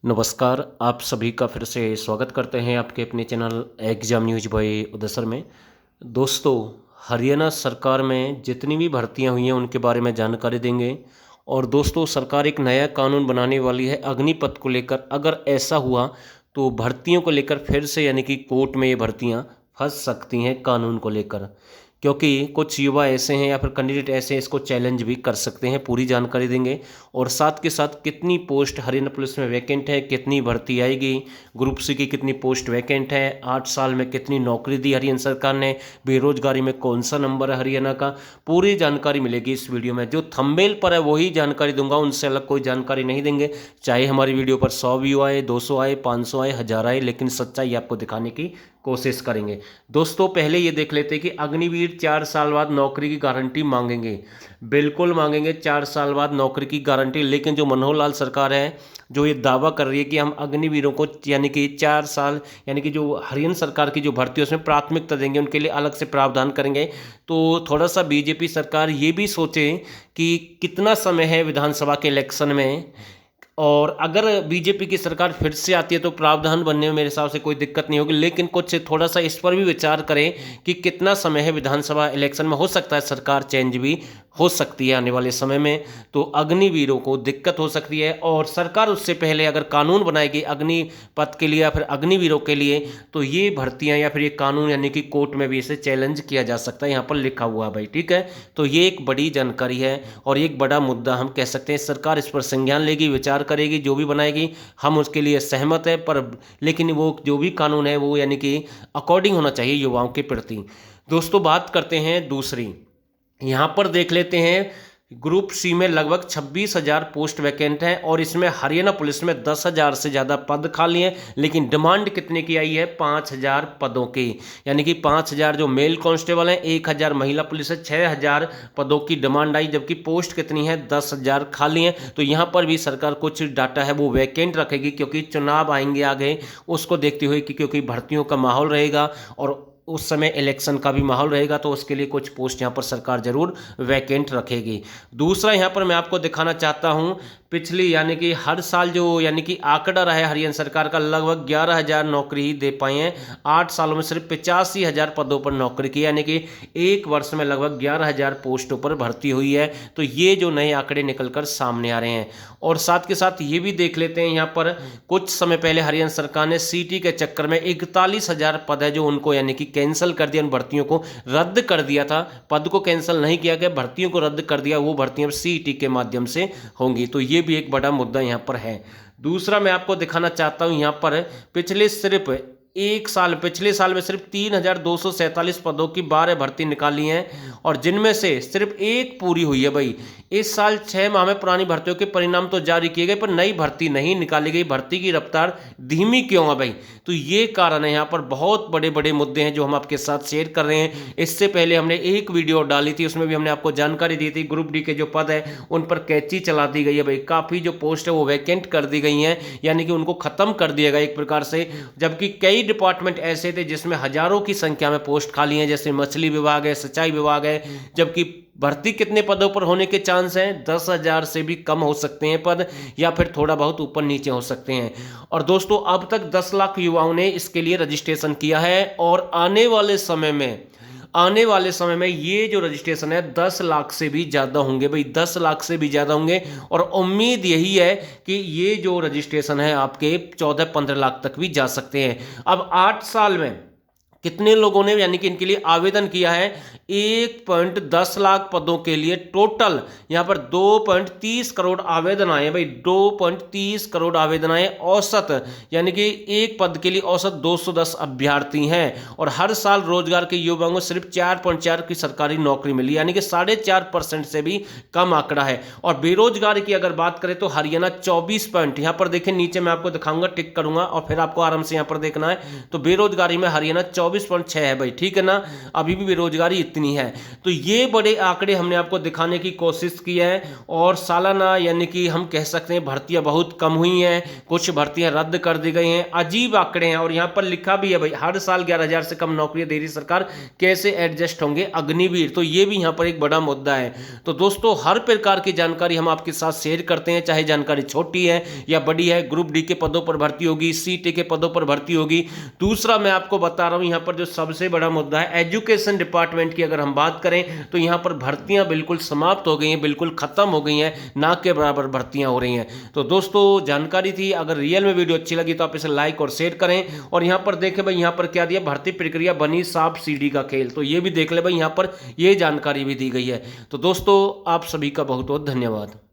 नमस्कार, आप सभी का फिर से स्वागत करते हैं आपके अपने चैनल एग्जाम न्यूज बाय उदयसर में। दोस्तों, हरियाणा सरकार में जितनी भी भर्तियां हुई हैं उनके बारे में जानकारी देंगे। और दोस्तों, सरकार एक नया कानून बनाने वाली है अग्निपथ को लेकर। अगर ऐसा हुआ तो भर्तियों को लेकर फिर से यानी कि कोर्ट में ये भर्तियां फंस सकती हैं कानून को लेकर, क्योंकि कुछ युवा ऐसे हैं या फिर कैंडिडेट ऐसे हैं इसको चैलेंज भी कर सकते हैं। पूरी जानकारी देंगे और साथ के साथ कितनी पोस्ट हरियाणा पुलिस में वैकेंट है, कितनी भर्ती आएगी, ग्रुप सी की कितनी पोस्ट वैकेंट है, 8 साल में कितनी नौकरी दी हरियाणा सरकार ने, बेरोजगारी में कौन सा नंबर है हरियाणा का, पूरी जानकारी मिलेगी इस वीडियो में। जो थंबनेल पर है वही जानकारी दूंगा, उनसे अलग कोई जानकारी नहीं देंगे। चाहे हमारी वीडियो पर 100 व्यू आए, 200 आए, 500 आए, 1000 आए, लेकिन सच्चाई आपको दिखाने की कोशिश करेंगे। दोस्तों, पहले ये देख लेते हैं कि अग्निवीर 4 साल बाद नौकरी की गारंटी मांगेंगे। बिल्कुल मांगेंगे 4 साल बाद नौकरी की गारंटी। लेकिन जो मनोहर लाल सरकार है जो ये दावा कर रही है कि हम अग्निवीरों को यानी कि 4 साल यानी कि जो हरियाणा सरकार की जो भर्ती है उसमें प्राथमिकता देंगे, उनके लिए अलग से प्रावधान करेंगे। तो थोड़ा सा बीजेपी सरकार ये भी सोचे कि कितना समय है विधानसभा के इलेक्शन में, और अगर बीजेपी की सरकार फिर से आती है तो प्रावधान बनने में मेरे हिसाब से कोई दिक्कत नहीं होगी। लेकिन कुछ थोड़ा सा इस पर भी विचार करें कि कितना समय है विधानसभा इलेक्शन में, हो सकता है सरकार चेंज भी हो सकती है आने वाले समय में, तो अग्निवीरों को दिक्कत हो सकती है। और सरकार उससे पहले अगर कानून बनाएगी अग्निपथ के लिए या फिर अग्निवीरों के लिए, तो ये भर्तियां या फिर ये कानून यानी कि कोर्ट में भी इसे चैलेंज किया जा सकता है। यहाँ पर लिखा हुआ भाई, ठीक है। तो ये एक बड़ी जानकारी है और एक बड़ा मुद्दा हम कह सकते हैं। सरकार इस पर संज्ञान लेगी, विचार करेगी, जो भी बनाएगी हम उसके लिए सहमत है। पर लेकिन वो जो भी कानून है वो यानी कि अकॉर्डिंग होना चाहिए युवाओं के प्रति। दोस्तों, बात करते हैं दूसरी, यहाँ पर देख लेते हैं ग्रुप सी में लगभग 26,000 पोस्ट वैकेंट हैं और इसमें हरियाणा पुलिस में 10,000 से ज़्यादा पद खाली हैं। लेकिन डिमांड कितने की आई है? 5,000 पदों की, यानी कि 5,000 जो मेल कांस्टेबल हैं, 1,000 महिला पुलिस है, 6,000 पदों की डिमांड आई। जबकि पोस्ट कितनी है? 10,000 खाली हैं। तो यहाँ पर भी सरकार कुछ डाटा है वो वैकेंट रखेगी, क्योंकि चुनाव आएंगे आगे, उसको देखते हुए कि क्योंकि भर्तियों का माहौल रहेगा और उस समय इलेक्शन का भी माहौल रहेगा, तो उसके लिए कुछ पोस्ट यहाँ पर सरकार जरूर वैकेंट रखेगी। दूसरा यहाँ पर मैं आपको दिखाना चाहता हूँ पिछली यानी कि हर साल जो यानी कि आंकड़ा रहा है हरियाणा सरकार का, लगभग 11,000 नौकरी ही दे पाए हैं। 8 सालों में सिर्फ 85,000 पदों पर नौकरी की, यानी कि एक वर्ष में लगभग 11,000 पोस्टों पर भर्ती हुई है। तो ये जो नए आंकड़े निकल कर सामने आ रहे हैं। और साथ के साथ ये भी देख लेते हैं, यहाँ पर कुछ समय पहले हरियाणा सरकार ने सीटी के चक्कर में 41,000 पद है जो उनको यानी कि कैंसिल कर दिया, उन भर्तियों को रद्द कर दिया था। पद को कैंसिल नहीं किया गया, भर्तियों को रद्द कर दिया। वो भर्तियां सीईटी के माध्यम से होंगी। तो ये भी एक बड़ा मुद्दा यहां पर है। दूसरा मैं आपको दिखाना चाहता हूं, यहां पर पिछले साल में सिर्फ 3,247 पदों की 12 भर्ती निकाली हैं और जिनमें से सिर्फ एक पूरी हुई है भाई। इस साल 6 माह में पुरानी भर्तियों के परिणाम तो जारी किए गए पर नई भर्ती नहीं निकाली गई। भर्ती की रफ्तार धीमी क्यों है भाई? तो ये कारण है। यहाँ पर बहुत बड़े बड़े मुद्दे हैं जो हम आपके साथ शेयर कर रहे हैं। इससे पहले हमने एक वीडियो डाली थी, उसमें भी हमने आपको जानकारी दी थी। ग्रुप डी के जो पद है उन पर कैंची चला दी गई है भाई। काफ़ी जो पोस्ट है वो वैकेंट कर दी गई हैं, यानी कि उनको ख़त्म कर दिया गया एक प्रकार से। जबकि कई डिपार्टमेंट ऐसे थे जिसमें हजारों की संख्या में पोस्ट खाली हैं, जैसे मछली विभाग है, सिंचाई विभाग है। जबकि भर्ती कितने पदों पर होने के चांस हैं? 10,000 से भी कम हो सकते हैं पद, या फिर थोड़ा बहुत ऊपर नीचे हो सकते हैं। और दोस्तों, अब तक 10 लाख युवाओं ने इसके लिए रजिस्ट्रेशन किया है और आने वाले समय में ये जो रजिस्ट्रेशन है 10 लाख से भी ज़्यादा होंगे भाई, 10 लाख से भी ज़्यादा होंगे। और उम्मीद यही है कि ये जो रजिस्ट्रेशन है आपके 14-15 लाख तक भी जा सकते हैं। अब 8 साल में कितने लोगों ने यानी कि इनके लिए आवेदन किया है? 1.10 लाख पदों के लिए टोटल यहाँ पर 2.30 करोड़ आवेदन आए भाई। 2.30 करोड़ आवेदन आए। औसत यानी कि एक पद के लिए औसत 210 अभ्यर्थी हैं और हर साल रोजगार के युवाओं को सिर्फ 4.4 की सरकारी नौकरी मिली, यानी कि 4.5% से भी कम आंकड़ा है। और बेरोजगारी की अगर बात करें तो हरियाणा 24 पॉइंट, यहाँ पर देखें नीचे मैं आपको दिखाऊंगा, टिक करूंगा और फिर आपको आराम से यहाँ पर देखना है। तो बेरोजगारी में हरियाणा 24 24.6 है भाई, ठीक है ना। अभी भी बेरोजगारी इतनी है। तो ये बड़े आंकड़े हमने आपको दिखाने की कोशिश की है। और सालाना यानी कि हम कह सकते हैं भर्तियां बहुत कम हुई हैं, कुछ भर्तियां रद्द कर दी गई हैं, अजीब आंकड़े हैं। और यहाँ पर लिखा भी है भाई, हर साल 11,000 से कम नौकरियां दे रही सरकार, कैसे एडजस्ट होंगे अग्निवीर। तो ये भी यहाँ पर एक बड़ा मुद्दा है। तो दोस्तों हर प्रकार की जानकारी हम आपके साथ शेयर करते हैं, चाहे जानकारी छोटी है या बड़ी है। ग्रुप डी के पदों पर भर्ती होगी, सीटी के पदों पर भर्ती होगी। दूसरा मैं आपको बता रहा हूं, यहां पर जो सबसे बड़ा मुद्दा है एजुकेशन डिपार्टमेंट की अगर हम बात करें तो यहां पर भर्तियां बिल्कुल समाप्त हो गई हैं, बिल्कुल खत्म हो गई हैं, ना के बराबर भर्तियां हो रही हैं। तो दोस्तों जानकारी थी, अगर रियल में वीडियो अच्छी लगी तो आप इसे लाइक और शेयर करें। और यहां पर देखें भाई, यहां पर क्या दिया, भर्ती प्रक्रिया बनी सांप सीढ़ी का खेल। तो ये भी देख ले भाई, यहां पर ये जानकारी भी दी गई है। तो दोस्तों आप सभी का बहुत बहुत धन्यवाद।